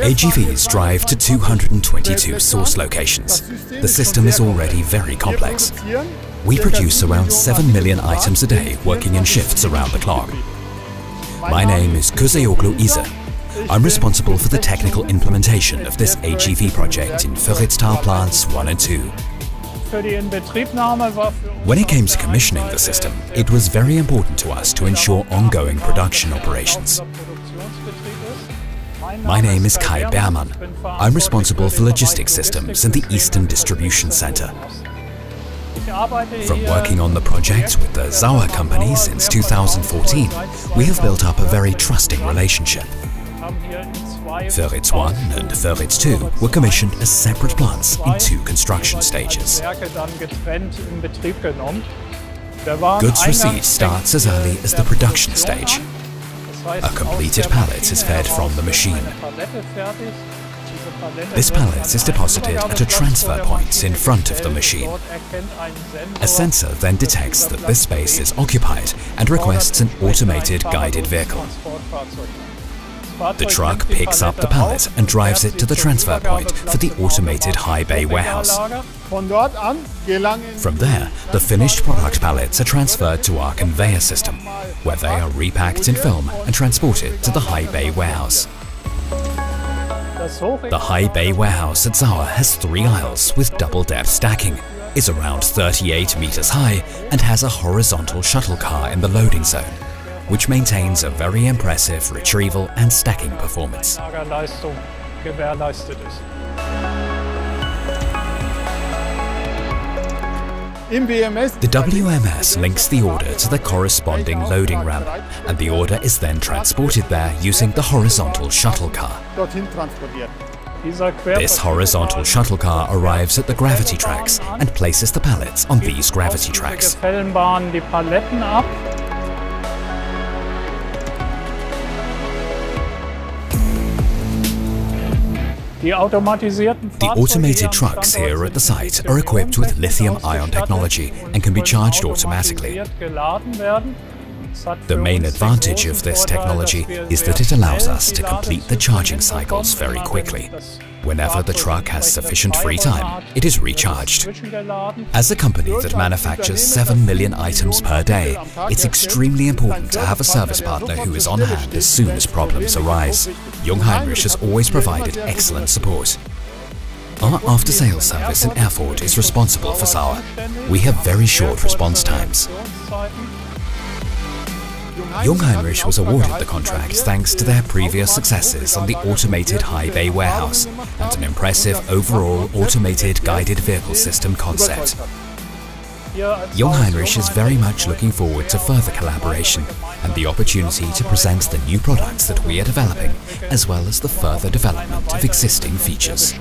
AGVs drive to 222 source locations. The system is already very complex. We produce around 7 million items a day, working in shifts around the clock. My name is Kuzeoglu Ise. I'm responsible for the technical implementation of this AGV project in Vöritztal plants 1 and 2. When it came to commissioning the system, it was very important to us to ensure ongoing production operations. My name is Kai Beermann. I'm responsible for logistics systems in the Eastern Distribution Center. From working on the project with the Sauer company since 2014, we have built up a very trusting relationship. Vöritz 1 and Vöritz 2 were commissioned as separate plants in 2 construction stages. Goods receipt starts as early as the production stage. A completed pallet is fed from the machine. This pallet is deposited at a transfer point in front of the machine. A sensor then detects that this space is occupied and requests an automated guided vehicle. The truck picks up the pallet and drives it to the transfer point for the automated high bay warehouse. From there, the finished product pallets are transferred to our conveyor system, where they are repacked in film and transported to the high bay warehouse. The high bay warehouse at Sauer has 3 aisles with double depth stacking, is around 38 meters high and has a horizontal shuttle car in the loading zone, which maintains a very impressive retrieval and stacking performance. The WMS links the order to the corresponding loading ramp, and the order is then transported there using the horizontal shuttle car. This horizontal shuttle car arrives at the gravity tracks and places the pallets on these gravity tracks. The automated trucks here at the site are equipped with lithium-ion technology and can be charged automatically. The main advantage of this technology is that it allows us to complete the charging cycles very quickly. Whenever the truck has sufficient free time, it is recharged. As a company that manufactures 7 million items per day, it's extremely important to have a service partner who is on hand as soon as problems arise. Jungheinrich has always provided excellent support. Our after-sales service in Erfurt is responsible for Sauer. We have very short response times. Jungheinrich was awarded the contract thanks to their previous successes on the automated high bay warehouse and an impressive overall automated guided vehicle system concept. Jungheinrich is very much looking forward to further collaboration and the opportunity to present the new products that we are developing, as well as the further development of existing features.